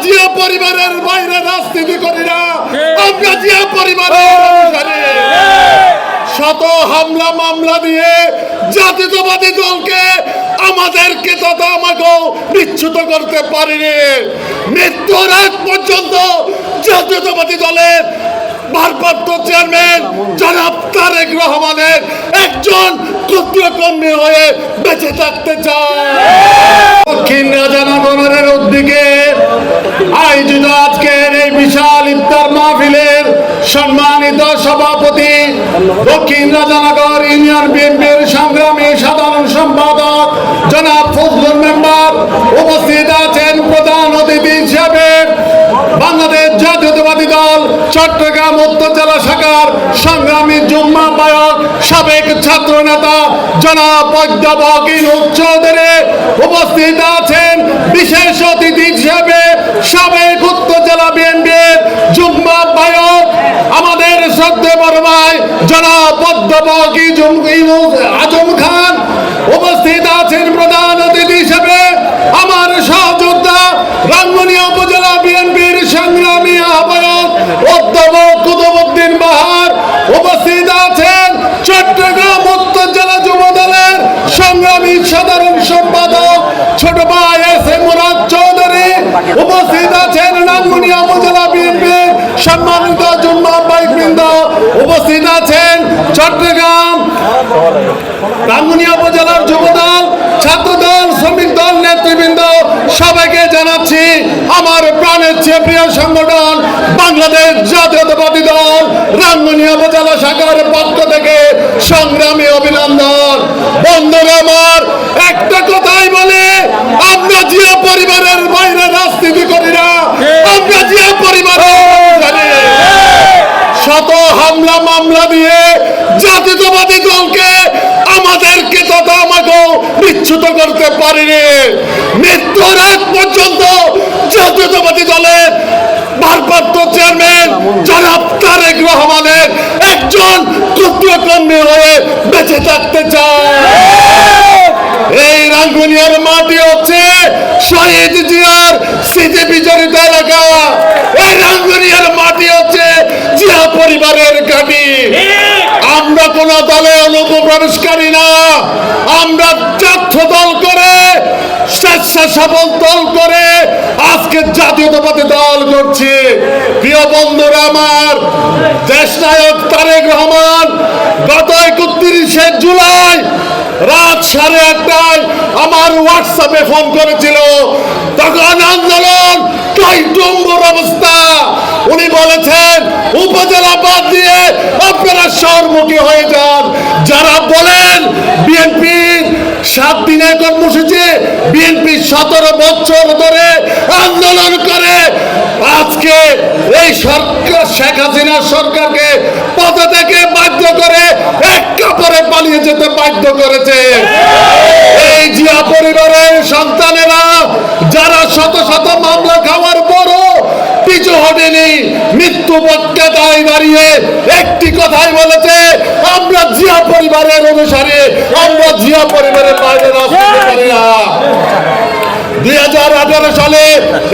জিয়া পরিবারের বাইরে রাজনীতি করি না, আমরা জিয়া পরিবারের অনুসারী। শত হামলা মামলা দিয়ে জাতীয়তাবাদী দলকে আমাদেরকে তথা আমাকেও বিচ্যুত করতে পারেনি। মৃত্যুর আগ পর্যন্ত জাতীয়তাবাদী দলের ভারপ্রাপ্ত চেয়ারম্যান জনাব তারেক রহমানের একজন ক্ষুদ্র কর্মী হয়ে বেঁচে থাকতে চায়। দক্ষিণ রাজানগরের উদ্যোগে আয়োজিত আজকের এই বিশাল ইফতার মাহফিলের সম্মানিত সভাপতি দক্ষিণ রাজানগর ইউনিয়ন বিএনপির সংগ্রামী সাধারণ সম্পাদক জনাব ফজলুল মেম্বার, উপস্থিত আছেন প্রধান অতিথি হিসেবে বাংলাদেশ জাতীয়তাবাদী দল চট্টগ্রাম উত্তর জেলা শাখার সংগ্রামী যুগ্ম আহ্বায়ক সাবেক ছাত্র নেতা জনাব অধ্যাপক ইনুস চৌধুরী, উপস্থিত আছেন বিশেষ অতিথি হিসেবে সাবেক উত্তর জেলা বিএনপির যুগ্ম আহ্বায়ক আমাদের শ্রদ্ধেয় বড় ভাই জনাব অধ্যাপক ইনুস আজম খান, উপস্থিত আছেন প্রধান অতিথি হিসেবে আমার সহযোদ্ধা রাঙ্গুনিয়া উপজেলা বিএনপির সংগ্রামী আহ্বায়ক অধ্যাপক কুতুবউদ্দিন বাহার, উপস্থিত আছেন চট্টগ্রাম উত্তর জেলা যুব দলের সংগ্রামী সাধারণ সম্পাদক ছোট ভাই এস এ মুরাদ চৌধুরী, উপস্থিত আছেন রাঙ্গুনিয়া উপজেলা বিএনপির সম্মানিত যুগ্ম আহ্বায়ক বৃন্দ, উপস্থিত আছেন চট্টগ্রাম রাঙ্গুনিয়া উপজেলার যুব দল, ছাত্র দল, শ্রমিক দল নেতৃবৃন্দ, সবাইকে জানাচ্ছি আমার প্রাণের চেয়ে প্রিয় সংগঠন বাংলাদেশ জাতীয়তাবাদী দল রাঙ্গুনিয়া উপজেলা শাখার পক্ষ থেকে সংগ্রামী অভিনন্দন। বন্ধুরা আমার, একটা কথাই বলে, আমরা জিয়া পরিবারের বাইরে রাজনীতি করি না, আমরা জিয়া পরিবারের অনুসারী। শত হামলা মামলা দিয়ে জাতীয়তাবাদী দলকে আমাদেরকে তথা আমাকেও বিচ্যুত করতে পারেনি। মৃত্যুর আগ পর্যন্ত জাতীয়তাবাদী দলের ভারপ্রাপ্ত চেয়ারম্যান জনাব তারেক রহমানের একজন ক্ষুদ্র কর্মী হয়ে বেঁচে থাকতে চায়। এই রাঙ্গুনিয়ার মাটি হচ্ছে শহীদ জিয়ার স্মৃতি বিজড়িত এলাকা। এই রাঙ্গুনিয়ার মাটি হচ্ছে জিয়া পরিবারের ঘাঁটি। আমরা কোন দলে অনুপ্রবেশকারী না, আমরা ছাত্র দল করে স্বেচ্ছাসেবক দল করে আজকে জাতীয়তাবাদী দল করছি। প্রিয় বন্ধুরা আমার, দেশ নায়ক তারেক রহমান গত 31শে জুলাই রাত 8:30টায় আমার হোয়াটসঅ্যাপে ফোন করেছিল। তখন আন্দোলন টইটুম্বুর অবস্থা। উনি বলেছেন উপজেলা বাদ দিয়ে আপনারা শহরমুখী হয়ে যান। যারা বলেন বিএনপি 7 দিনের কর্মসূচি, বিএনপি 17 বছর ধরে আন্দোলন করে আজকে এই সরকার শেখ হাসিনা সরকারকে পদ থেকে বাধ্য করে এক কাপড়ে পালিয়ে যেতে বাধ্য করেছে। এই জিয়া পরিবারের সন্তানেরা যারা শত শত মামলা খাওয়ার পরও পিছু হটেনি, মৃত্যু পক্ষে দায় দাঁড়িয়ে একটি কথাই বলেছে, আমরা জিয়া পরিবারের অনুসারী, আমরা জিয়া পরিবারের বাইরে রাজনীতি করি না। 2018 সালে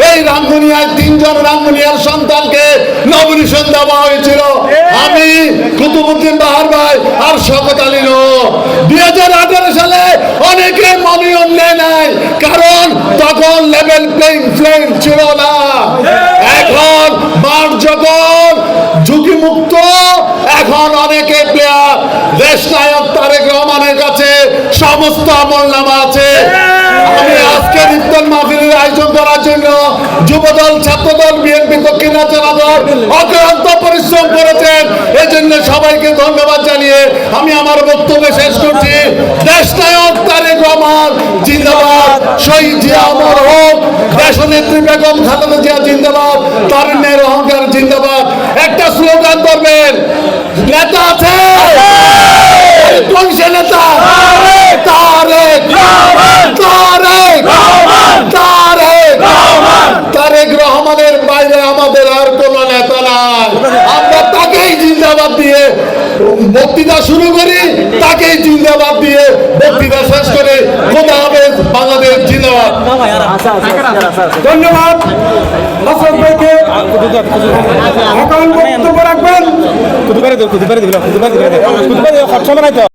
এই রাঙ্গুনিয়ায় 3 জন রাঙ্গুনিয়ার সন্তানকে নমিনেশন দেওয়া হয়েছিল। আমি কুতুবউদ্দিন বাহার ভাই আর শওকত আলী নো। 2018 সালে অনেকে মনোনয়ন নেয় নাই, কারণ তখন লেভেল প্লেইং ফিল্ড ছিল না। এখন মাঠ যখন ঝুঁকিমুক্ত, এখন অনেকে প্লেয়ার। দেশ নায়ক তারেক রহমানের কাছে সমস্ত আমলনামা আছে। আমি আজকের ইফতার মাহফিলের আয়োজন করার জন্য যুবদল, ছাত্রদল, বিএনপি দক্ষিণ রাজানগর অক্লান্ত পরিশ্রম করেছেন। এই জন্য সবাইকে ধন্যবাদ জানিয়ে আমি আমার বক্তব্য শেষ করছি। দেশ নায়ক তারেক রহমান জিন্দাবাদ, শহীদ জিয়া অমর হোক, দেশনেত্রী বেগম খালেদা জিয়া জিন্দাবাদ, তারুণ্যের অহংকার জিন্দাবাদ। একটা স্লোগান করবেন, নেতা আছে কোন সে নেতা? তারেক তারেক তারেক তারেক রহমানের বাইরে আমাদের আর কোন নেতা নাই। আমরা তাকেই জিন্দাবাদ দিয়ে বক্তৃতা শুরু করি, তাকেই জিন্দাবাদ দিয়ে বক্তৃতা শেষ করে খোদা হাফেজ, বাংলাদেশ জিন্দাবাদ। ধন্যবাদ। এখন বক্তব্য রাখবেন। কুতুবারে দিল খরচ নাই তো